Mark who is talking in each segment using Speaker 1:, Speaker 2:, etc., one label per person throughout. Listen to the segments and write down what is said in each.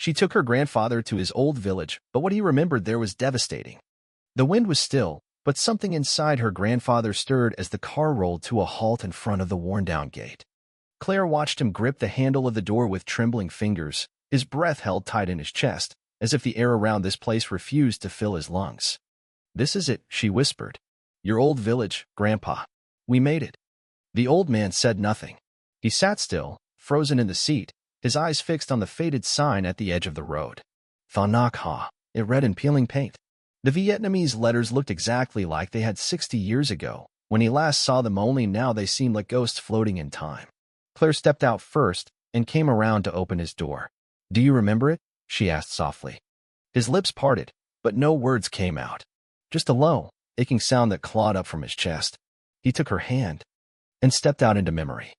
Speaker 1: She took her grandfather to his old village, but what he remembered there was devastating. The wind was still, but something inside her grandfather stirred as the car rolled to a halt in front of the worn-down gate. Claire watched him grip the handle of the door with trembling fingers, his breath held tight in his chest, as if the air around this place refused to fill his lungs. "This is it," she whispered. "Your old village, Grandpa. We made it." The old man said nothing. He sat still, frozen in the seat, his eyes fixed on the faded sign at the edge of the road. "Tha Nak Ha," it read in peeling paint. The Vietnamese letters looked exactly like they had 60 years ago, when he last saw them, only now they seemed like ghosts floating in time. Claire stepped out first and came around to open his door. "Do you remember it?" she asked softly. His lips parted, but no words came out. Just a low, aching sound that clawed up from his chest. He took her hand and stepped out into memory.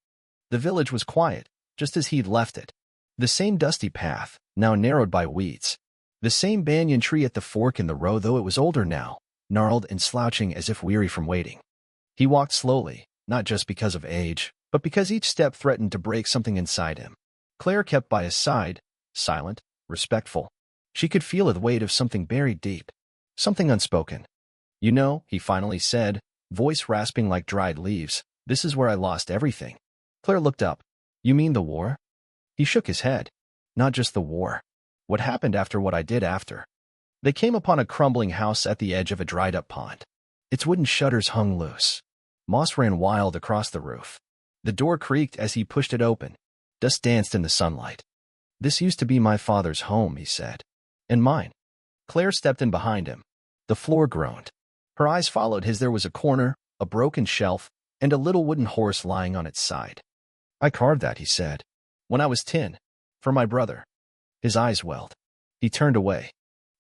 Speaker 1: The village was quiet, just as he'd left it. The same dusty path, now narrowed by weeds. The same banyan tree at the fork in the road, though it was older now, gnarled and slouching as if weary from waiting. He walked slowly, not just because of age, but because each step threatened to break something inside him. Claire kept by his side, silent, respectful. She could feel the weight of something buried deep, something unspoken. "You know," he finally said, voice rasping like dried leaves, "this is where I lost everything." Claire looked up. "You mean the war?" He shook his head. "Not just the war. What happened after what I did after." They came upon a crumbling house at the edge of a dried-up pond. Its wooden shutters hung loose. Moss ran wild across the roof. The door creaked as he pushed it open. Dust danced in the sunlight. "This used to be my father's home," he said. "And mine." Claire stepped in behind him. The floor groaned. Her eyes followed his. There was a corner, a broken shelf, and a little wooden horse lying on its side. "I carved that," he said. "When I was 10. For my brother." His eyes welled. He turned away.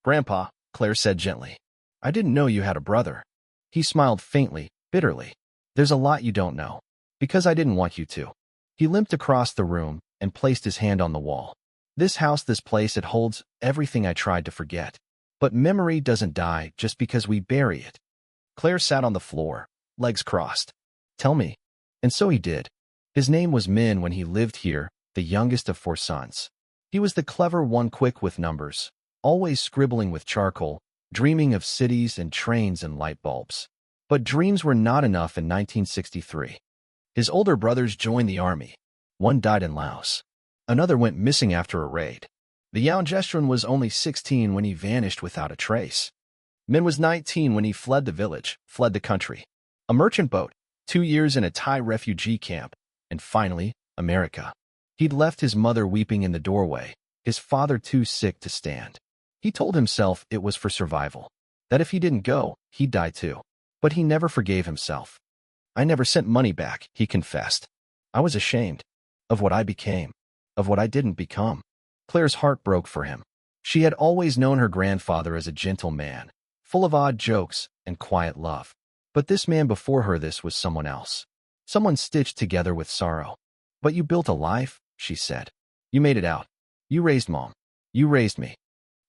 Speaker 1: "Grandpa," Claire said gently, "I didn't know you had a brother." He smiled faintly, bitterly. "There's a lot you don't know. Because I didn't want you to." He limped across the room and placed his hand on the wall. "This house, this place, it holds everything I tried to forget. But memory doesn't die just because we bury it." Claire sat on the floor, legs crossed. "Tell me." And so he did. His name was Min when he lived here, the youngest of 4 sons. He was the clever one, quick with numbers, always scribbling with charcoal, dreaming of cities and trains and light bulbs. But dreams were not enough in 1963. His older brothers joined the army. One died in Laos. Another went missing after a raid. The youngest was only 16 when he vanished without a trace. Min was 19 when he fled the village, fled the country. A merchant boat, 2 years in a Thai refugee camp, and finally, America. He'd left his mother weeping in the doorway, his father too sick to stand. He told himself it was for survival, that if he didn't go, he'd die too. But he never forgave himself. "I never sent money back," he confessed. "I was ashamed of what I became, of what I didn't become." Claire's heart broke for him. She had always known her grandfather as a gentle man, full of odd jokes and quiet love. But this man before her, this was someone else. Someone stitched together with sorrow. "But you built a life," she said. "You made it out. You raised Mom. You raised me."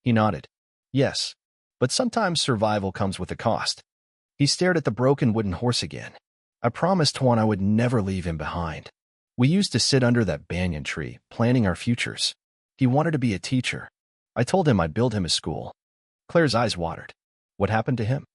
Speaker 1: He nodded. "Yes. But sometimes survival comes with a cost." He stared at the broken wooden horse again. "I promised Tuan I would never leave him behind. We used to sit under that banyan tree, planning our futures. He wanted to be a teacher. I told him I'd build him a school." Claire's eyes watered. "What happened to him?"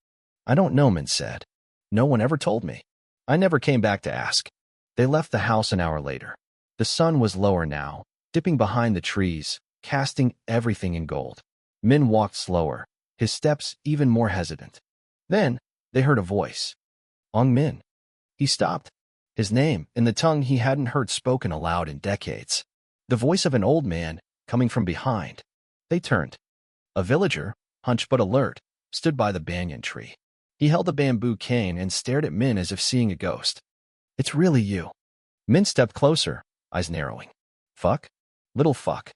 Speaker 1: "I don't know," Min said. "No one ever told me. I never came back to ask." They left the house an hour later. The sun was lower now, dipping behind the trees, casting everything in gold. Min walked slower, his steps even more hesitant. Then, they heard a voice. "Ong Min." He stopped. His name, in the tongue he hadn't heard spoken aloud in decades. The voice of an old man, coming from behind. They turned. A villager, hunched but alert, stood by the banyan tree. He held a bamboo cane and stared at Min as if seeing a ghost. "It's really you." Min stepped closer, eyes narrowing. "Fuck? Little fuck."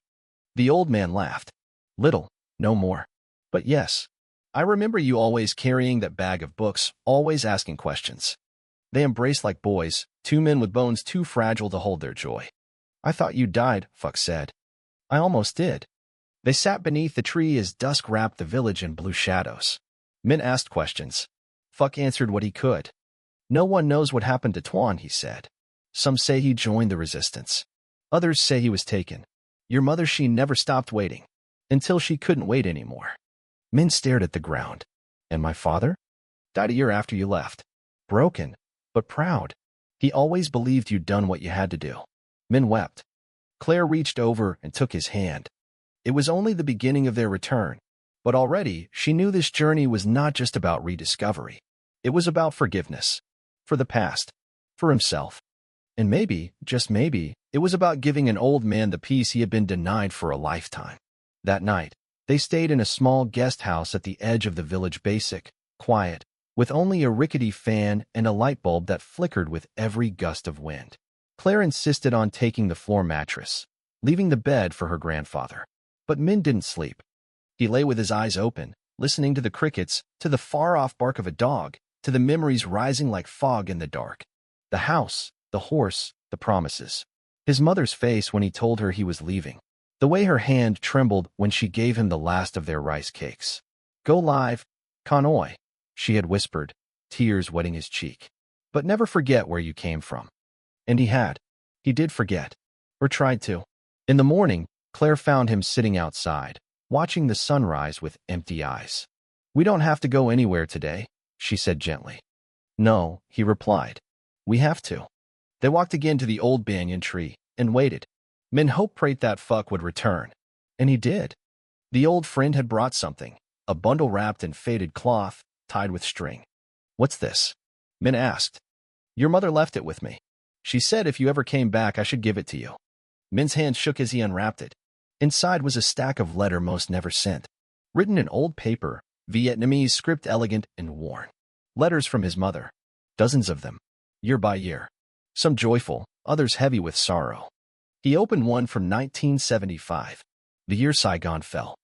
Speaker 1: The old man laughed. "Little, no more. But yes. I remember you always carrying that bag of books, always asking questions." They embraced like boys, 2 men with bones too fragile to hold their joy. "I thought you died," Fuck said. "I almost did." They sat beneath the tree as dusk wrapped the village in blue shadows. Min asked questions. Fuck answered what he could. "No one knows what happened to Tuan," he said. "Some say he joined the resistance. Others say he was taken. Your mother, she never stopped waiting. until she couldn't wait anymore. Min stared at the ground. And my father? Died a year after you left. Broken, but proud. He always believed you'd done what you had to do. Min wept. Claire reached over and took his hand. It was only the beginning of their return, but already she knew this journey was not just about rediscovery. It was about forgiveness. For the past. For himself. And maybe, just maybe, it was about giving an old man the peace he had been denied for a lifetime. That night, they stayed in a small guest house at the edge of the village, basic, quiet, with only a rickety fan and a light bulb that flickered with every gust of wind. Claire insisted on taking the floor mattress, leaving the bed for her grandfather. But Min didn't sleep. He lay with his eyes open, listening to the crickets, to the far-off bark of a dog, to the memories rising like fog in the dark. The house, the horse, the promises. His mother's face when he told her he was leaving. The way her hand trembled when she gave him the last of their rice cakes. Go live, Conoi, she had whispered, tears wetting his cheek. But never forget where you came from. And he had. He did forget. Or tried to. In the morning, Claire found him sitting outside, watching the sunrise with empty eyes. We don't have to go anywhere today, she said gently. No, he replied. We have to. They walked again to the old banyan tree and waited. Min hoped that fuck would return. And he did. The old friend had brought something, a bundle wrapped in faded cloth, tied with string. What's this? Min asked. Your mother left it with me. She said if you ever came back I should give it to you. Min's hand shook as he unwrapped it. Inside was a stack of letters most never sent. Written in old paper, Vietnamese script elegant and worn. Letters from his mother. Dozens of them. Year by year. Some joyful, others heavy with sorrow. He opened one from 1975, the year Saigon fell.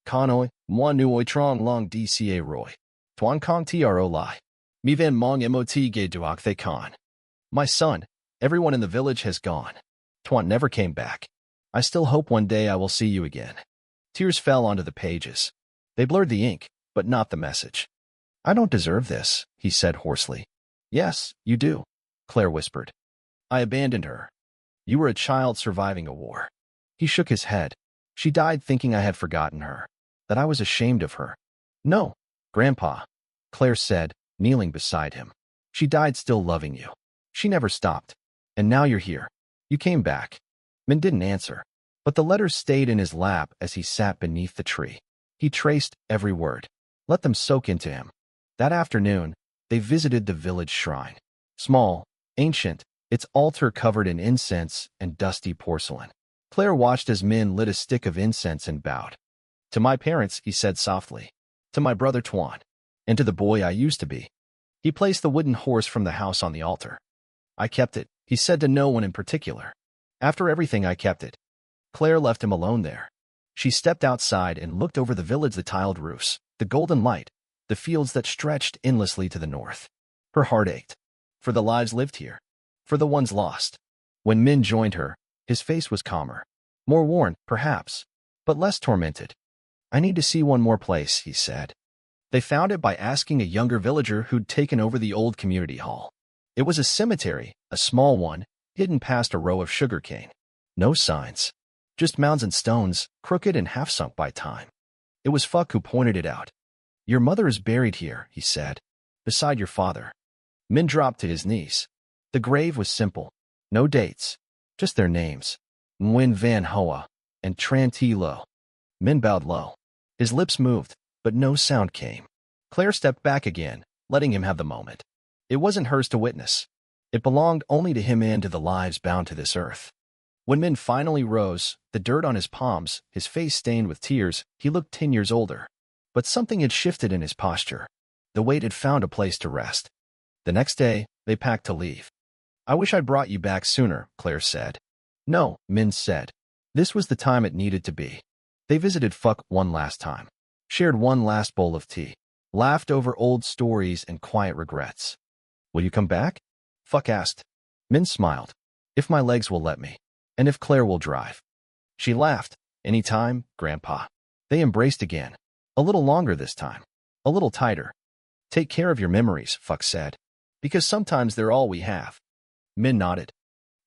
Speaker 1: Conoi, moi nuoi trong long dca roy. Tuan kong tro lai. Mi van mong mot ge duok they con. My son, everyone in the village has gone. Tuan never came back. I still hope one day I will see you again. Tears fell onto the pages. They blurred the ink, but not the message. I don't deserve this, he said hoarsely. Yes, you do, Claire whispered. I abandoned her. You were a child surviving a war. He shook his head. She died thinking I had forgotten her, that I was ashamed of her. No, Grandpa, Claire said, kneeling beside him. She died still loving you. She never stopped. And now you're here. You came back. Min didn't answer, but the letters stayed in his lap as he sat beneath the tree. He traced every word. Let them soak into him. That afternoon, they visited the village shrine. Small, ancient, its altar covered in incense and dusty porcelain. Claire watched as Min lit a stick of incense and bowed. To my parents, he said softly. To my brother Tuan. And to the boy I used to be. He placed the wooden horse from the house on the altar. I kept it, he said to no one in particular. After everything I kept it. Claire left him alone there. She stepped outside and looked over the village, the tiled roofs, the golden light, the fields that stretched endlessly to the north. Her heart ached. For the lives lived here. For the ones lost. When Min joined her, his face was calmer. More worn, perhaps, but less tormented. I need to see one more place, he said. They found it by asking a younger villager who'd taken over the old community hall. It was a cemetery, a small one, hidden past a row of sugarcane. No signs. Just mounds and stones, crooked and half-sunk by time. It was Fuck who pointed it out. Your mother is buried here, he said, beside your father. Min dropped to his knees. The grave was simple. No dates. Just their names. Nguyen Van Hoa and Tran Thi Lo. Min bowed low. His lips moved, but no sound came. Claire stepped back again, letting him have the moment. It wasn't hers to witness. It belonged only to him and to the lives bound to this earth. When Min finally rose, the dirt on his palms, his face stained with tears, he looked 10 years older. But something had shifted in his posture. The weight had found a place to rest. The next day, they packed to leave. I wish I'd brought you back sooner, Claire said. No, Min said. This was the time it needed to be. They visited Fuck one last time. Shared one last bowl of tea. Laughed over old stories and quiet regrets. Will you come back? Fuck asked. Min smiled. If my legs will let me. And if Claire will drive. She laughed. Any time, Grandpa. They embraced again. A little longer this time. A little tighter. Take care of your memories, Fuck said. Because sometimes they're all we have. Min nodded.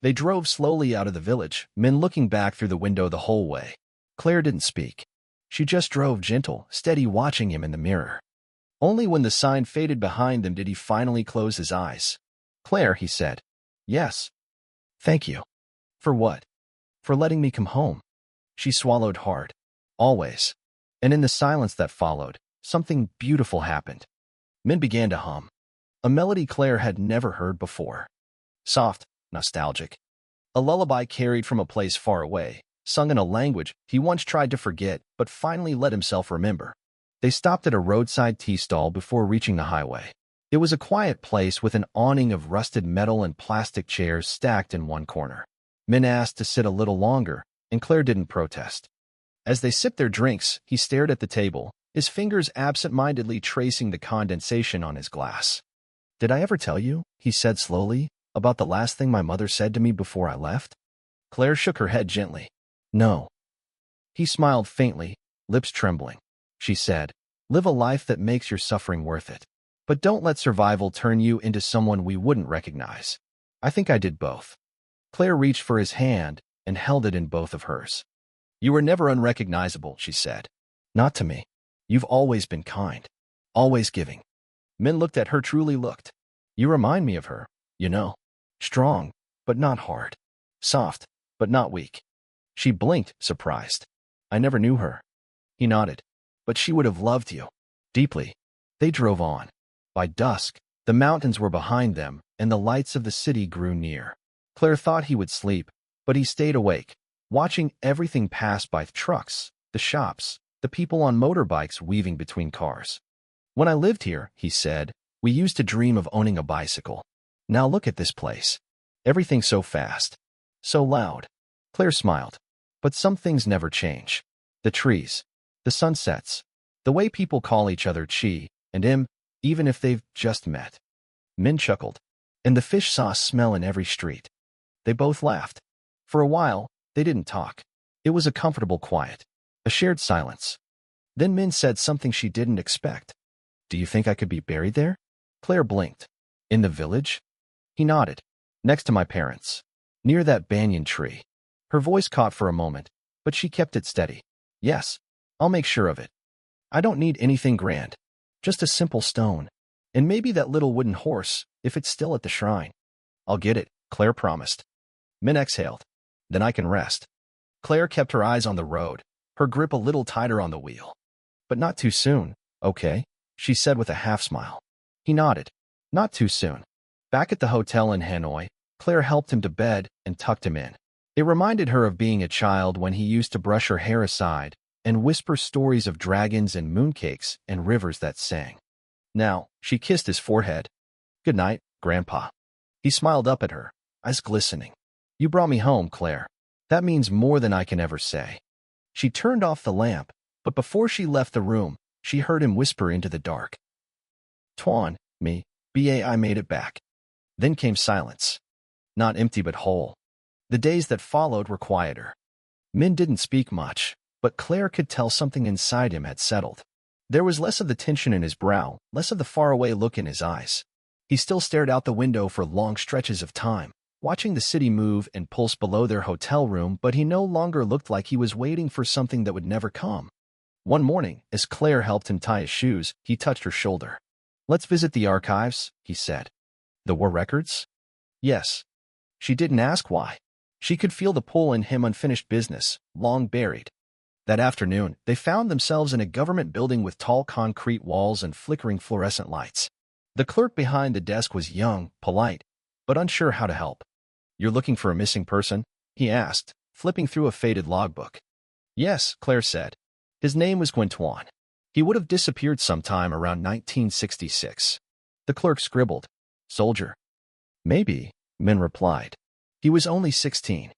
Speaker 1: They drove slowly out of the village, Min looking back through the window the whole way. Claire didn't speak. She just drove gentle, steady, watching him in the mirror. Only when the sign faded behind them did he finally close his eyes. "Claire," he said. "Yes." "Thank you." "For what?" "For letting me come home." She swallowed hard. "Always." And in the silence that followed, something beautiful happened. Min began to hum. A melody Claire had never heard before. Soft, nostalgic. A lullaby carried from a place far away, sung in a language he once tried to forget but finally let himself remember. They stopped at a roadside tea stall before reaching the highway. It was a quiet place with an awning of rusted metal and plastic chairs stacked in one corner. Min asked to sit a little longer, and Claire didn't protest. As they sipped their drinks, he stared at the table, his fingers absent-mindedly tracing the condensation on his glass. "Did I ever tell you," he said slowly, "about the last thing my mother said to me before I left?" Claire shook her head gently. "No." He smiled faintly, lips trembling. She said, "Live a life that makes your suffering worth it. But don't let survival turn you into someone we wouldn't recognize." I think I did both. Claire reached for his hand and held it in both of hers. "You were never unrecognizable," she said. "Not to me. You've always been kind. Always giving." Min looked at her, truly looked. "You remind me of her, you know. Strong, but not hard. Soft, but not weak." She blinked, surprised. "I never knew her." He nodded. "But she would have loved you. Deeply." They drove on. By dusk, the mountains were behind them, and the lights of the city grew near. Claire thought he would sleep, but he stayed awake, watching everything pass by: the trucks, the shops, the people on motorbikes weaving between cars. "When I lived here," he said, "we used to dream of owning a bicycle. Now look at this place. Everything's so fast. So loud." Claire smiled. "But some things never change. The trees, the sunsets, the way people call each other Chi and Im, even if they've just met." Min chuckled. "And the fish sauce smell in every street." They both laughed. For a while, they didn't talk. It was a comfortable quiet, a shared silence. Then Min said something she didn't expect. "Do you think I could be buried there?" Claire blinked. "In the village?" He nodded. "Next to my parents. Near that banyan tree." Her voice caught for a moment, but she kept it steady. "Yes, I'll make sure of it. I don't need anything grand. Just a simple stone. And maybe that little wooden horse, if it's still at the shrine." "I'll get it," Claire promised. Min exhaled. "Then I can rest." Claire kept her eyes on the road, her grip a little tighter on the wheel. "But not too soon, okay?" she said with a half-smile. He nodded. "Not too soon." Back at the hotel in Hanoi, Claire helped him to bed and tucked him in. It reminded her of being a child when he used to brush her hair aside and whisper stories of dragons and mooncakes and rivers that sang. Now, she kissed his forehead. "Good night, Grandpa." He smiled up at her, eyes glistening. "You brought me home, Claire. That means more than I can ever say." She turned off the lamp, but before she left the room, she heard him whisper into the dark. "Tuan, me, I made it back." Then came silence. Not empty but whole. The days that followed were quieter. Min didn't speak much, but Claire could tell something inside him had settled. There was less of the tension in his brow, less of the faraway look in his eyes. He still stared out the window for long stretches of time, watching the city move and pulse below their hotel room, but he no longer looked like he was waiting for something that would never come. One morning, as Claire helped him tie his shoes, he touched her shoulder. "Let's visit the archives," he said. "The war records?" "Yes." She didn't ask why. She could feel the pull in him: unfinished business, long buried. That afternoon, they found themselves in a government building with tall concrete walls and flickering fluorescent lights. The clerk behind the desk was young, polite, but unsure how to help. "You're looking for a missing person?" he asked, flipping through a faded logbook. "Yes," Claire said. "His name was Quintuan. He would have disappeared sometime around 1966. The clerk scribbled. "Soldier." "Maybe," Min replied. "He was only 16.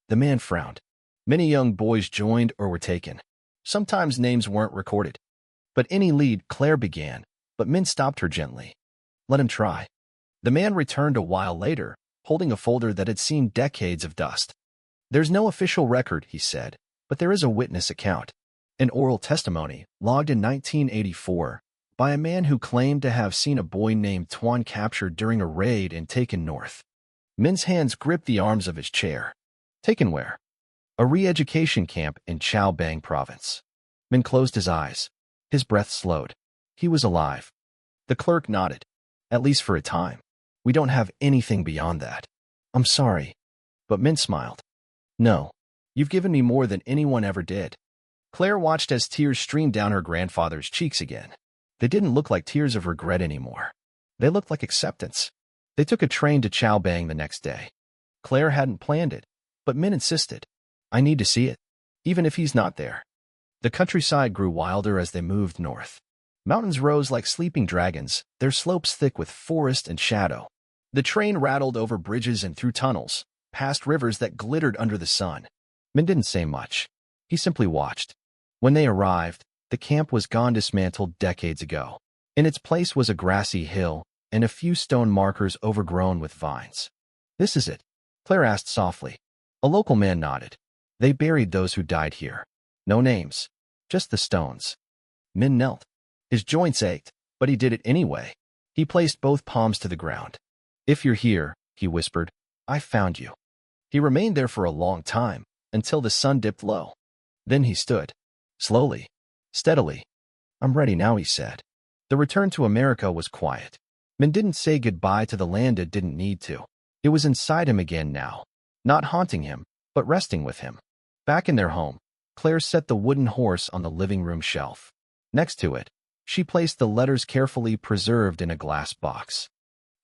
Speaker 1: The man frowned. Many young boys joined or were taken. Sometimes names weren't recorded. But any lead, Claire began, but Min stopped her gently. "Let him try." The man returned a while later, holding a folder that had seen decades of dust. "There's no official record," he said, "but there is a witness account. An oral testimony, logged in 1984, by a man who claimed to have seen a boy named Tuan captured during a raid and taken north." Min's hands gripped the arms of his chair. "Taken where?" "A re-education camp in Chao Bang province." Min closed his eyes. His breath slowed. He was alive. The clerk nodded. At least for a time. We don't have anything beyond that. I'm sorry. But Min smiled. No. You've given me more than anyone ever did. Claire watched as tears streamed down her grandfather's cheeks again. They didn't look like tears of regret anymore. They looked like acceptance. They took a train to Chow Bang the next day. Claire hadn't planned it, but Min insisted. I need to see it, even if he's not there. The countryside grew wilder as they moved north. Mountains rose like sleeping dragons, their slopes thick with forest and shadow. The train rattled over bridges and through tunnels, past rivers that glittered under the sun. Min didn't say much. He simply watched. When they arrived, the camp was gone, dismantled decades ago. In its place was a grassy hill and a few stone markers overgrown with vines. This is it, Claire asked softly. A local man nodded. They buried those who died here. No names, just the stones. Min knelt. His joints ached, but he did it anyway. He placed both palms to the ground. If you're here, he whispered, I found you. He remained there for a long time, until the sun dipped low. Then he stood. Slowly. Steadily. I'm ready now, he said. The return to America was quiet. Min didn't say goodbye to the land it didn't need to. It was inside him again now. Not haunting him, but resting with him. Back in their home, Claire set the wooden horse on the living room shelf. Next to it, she placed the letters carefully preserved in a glass box.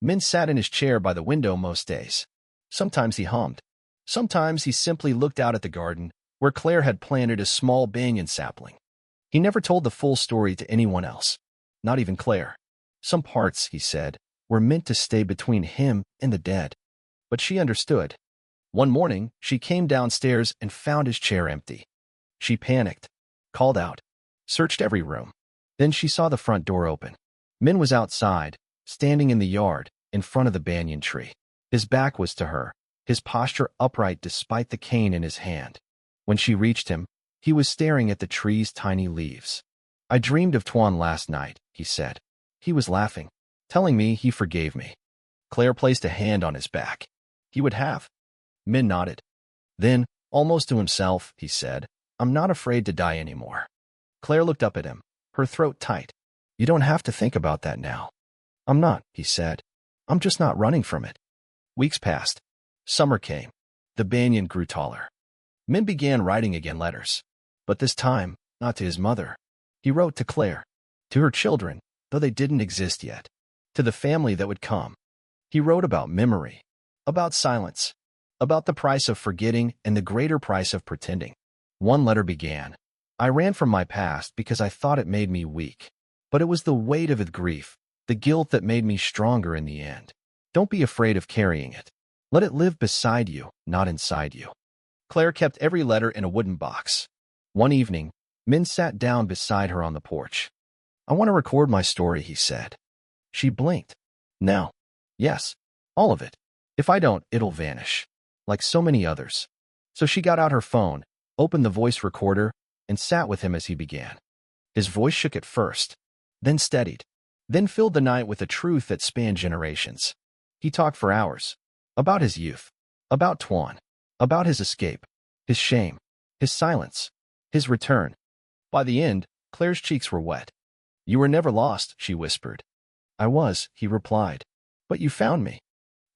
Speaker 1: Min sat in his chair by the window most days. Sometimes he hummed. Sometimes he simply looked out at the garden, where Claire had planted a small banyan sapling. He never told the full story to anyone else, not even Claire. Some parts, he said, were meant to stay between him and the dead. But she understood. One morning, she came downstairs and found his chair empty. She panicked, called out, searched every room. Then she saw the front door open. Min was outside, standing in the yard, in front of the banyan tree. His back was to her, his posture upright despite the cane in his hand. When she reached him, he was staring at the tree's tiny leaves. I dreamed of Tuan last night, he said. He was laughing, telling me he forgave me. Claire placed a hand on his back. He would have. Min nodded. Then, almost to himself, he said, I'm not afraid to die anymore. Claire looked up at him, her throat tight. You don't have to think about that now. I'm not, he said. I'm just not running from it. Weeks passed. Summer came. The banyan grew taller. Min began writing again letters. But this time, not to his mother. He wrote to Claire. To her children, though they didn't exist yet. To the family that would come. He wrote about memory. About silence. About the price of forgetting and the greater price of pretending. One letter began. I ran from my past because I thought it made me weak. But it was the weight of the grief, the guilt that made me stronger in the end. Don't be afraid of carrying it. Let it live beside you, not inside you. Claire kept every letter in a wooden box. One evening, Min sat down beside her on the porch. I want to record my story, he said. She blinked. Now. Yes. All of it. If I don't, it'll vanish. Like so many others. So she got out her phone, opened the voice recorder, and sat with him as he began. His voice shook at first, then steadied, then filled the night with a truth that spanned generations. He talked for hours. About his youth. About Tuan. About his escape. His shame. His silence. His return. By the end, Claire's cheeks were wet. You were never lost, she whispered. I was, he replied. But you found me.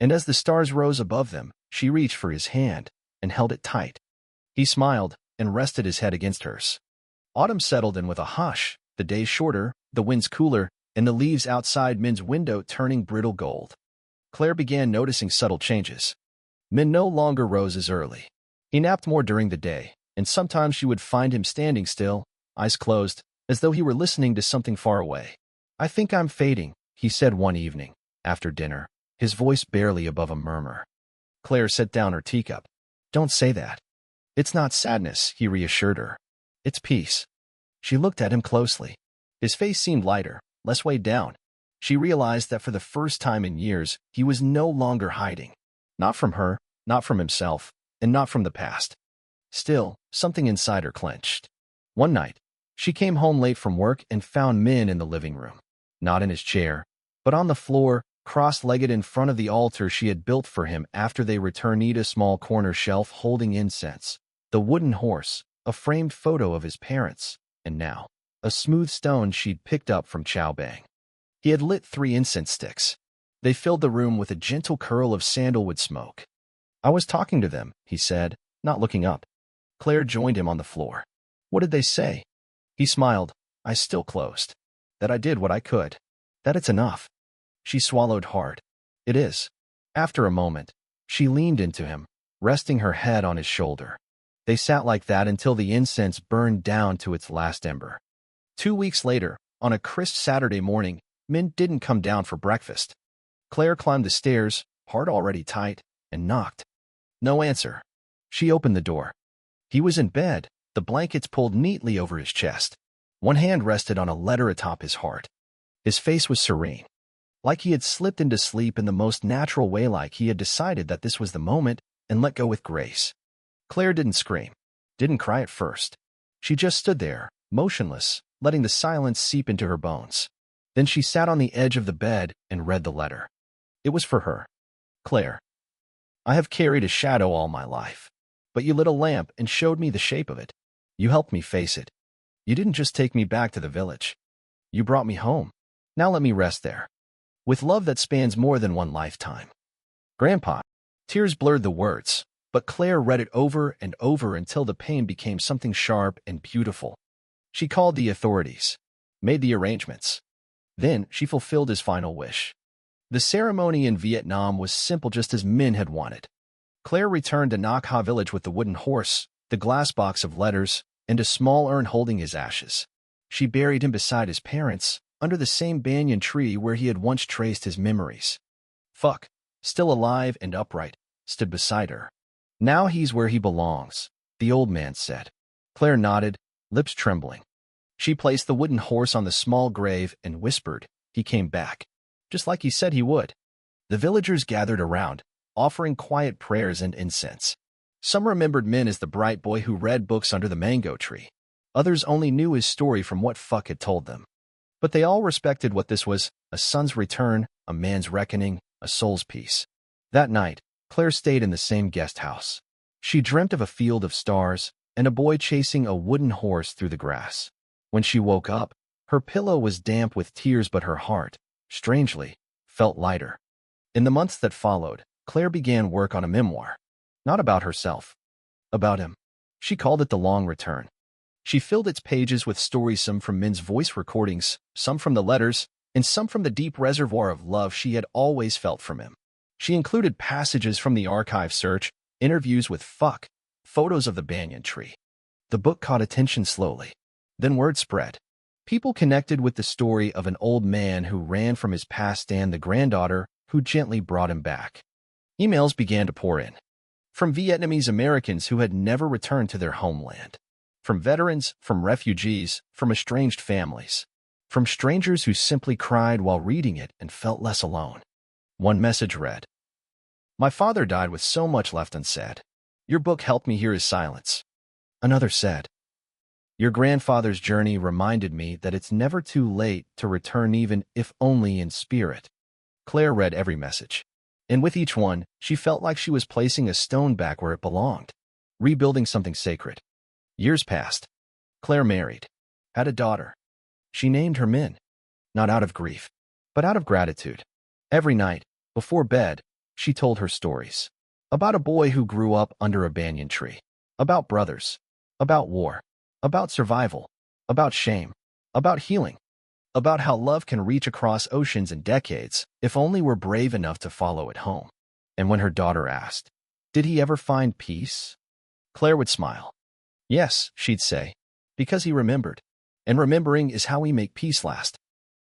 Speaker 1: And as the stars rose above them, she reached for his hand and held it tight. He smiled and rested his head against hers. Autumn settled in with a hush, the days shorter, the winds cooler, and the leaves outside Min's window turning brittle gold. Claire began noticing subtle changes. Min no longer rose as early. He napped more during the day, and sometimes she would find him standing still, eyes closed, as though he were listening to something far away. I think I'm fading, he said one evening, after dinner, his voice barely above a murmur. Claire set down her teacup. Don't say that. It's not sadness, he reassured her. It's peace. She looked at him closely. His face seemed lighter, less weighed down. She realized that for the first time in years, he was no longer hiding. Not from her, not from himself, and not from the past. Still, something inside her clenched. One night, she came home late from work and found Min in the living room. Not in his chair, but on the floor, cross-legged in front of the altar she had built for him after they returned a small corner shelf holding incense, the wooden horse, a framed photo of his parents, and now, a smooth stone she'd picked up from Chow Bang. He had lit 3 incense sticks. They filled the room with a gentle curl of sandalwood smoke. I was talking to them, he said, not looking up. Claire joined him on the floor. What did they say? He smiled. I still closed. That I did what I could. That it's enough. She swallowed hard. It is. After a moment, she leaned into him, resting her head on his shoulder. They sat like that until the incense burned down to its last ember. 2 weeks later, on a crisp Saturday morning, Min didn't come down for breakfast. Claire climbed the stairs, heart already tight, and knocked. No answer. She opened the door. He was in bed, the blankets pulled neatly over his chest. One hand rested on a letter atop his heart. His face was serene, like he had slipped into sleep in the most natural way, like he had decided that this was the moment and let go with grace. Claire didn't scream, didn't cry at first. She just stood there, motionless, letting the silence seep into her bones. Then she sat on the edge of the bed and read the letter. It was for her. Claire, I have carried a shadow all my life, but you lit a lamp and showed me the shape of it. You helped me face it. You didn't just take me back to the village. You brought me home. Now let me rest there, with love that spans more than one lifetime. Grandpa. Tears blurred the words, but Claire read it over and over until the pain became something sharp and beautiful. She called the authorities, made the arrangements. Then she fulfilled his final wish. The ceremony in Vietnam was simple, just as Min had wanted. Claire returned to Nak Ha village with the wooden horse, the glass box of letters, and a small urn holding his ashes. She buried him beside his parents, under the same banyan tree where he had once traced his memories. Fuck, still alive and upright, stood beside her. Now he's where he belongs, the old man said. Claire nodded, lips trembling. She placed the wooden horse on the small grave and whispered, he came back, just like he said he would. The villagers gathered around, offering quiet prayers and incense. Some remembered Min as the bright boy who read books under the mango tree. Others only knew his story from what Fuck had told them. But they all respected what this was, a son's return, a man's reckoning, a soul's peace. That night, Claire stayed in the same guest house. She dreamt of a field of stars and a boy chasing a wooden horse through the grass. When she woke up, her pillow was damp with tears, but her heart, strangely, felt lighter. In the months that followed, Claire began work on a memoir. Not about herself. About him. She called it The Long Return. She filled its pages with stories, some from Min's voice recordings, some from the letters, and some from the deep reservoir of love she had always felt from him. She included passages from the archive search, interviews with Fuck, photos of the banyan tree. The book caught attention slowly. Then word spread. People connected with the story of an old man who ran from his past and the granddaughter who gently brought him back. Emails began to pour in. From Vietnamese Americans who had never returned to their homeland. From veterans, from refugees, from estranged families. From strangers who simply cried while reading it and felt less alone. One message read, "My father died with so much left unsaid. Your book helped me hear his silence." Another said, "Your grandfather's journey reminded me that it's never too late to return, even if only in spirit." Claire read every message. And with each one, she felt like she was placing a stone back where it belonged, rebuilding something sacred. Years passed. Claire married, had a daughter. She named her Min, not out of grief, but out of gratitude. Every night, before bed, she told her stories. About a boy who grew up under a banyan tree. About brothers. About war. About survival. About shame. About healing. About how love can reach across oceans and decades, if only we're brave enough to follow it home. And when her daughter asked, "Did he ever find peace?" Claire would smile. "Yes," she'd say, "because he remembered. And remembering is how we make peace last."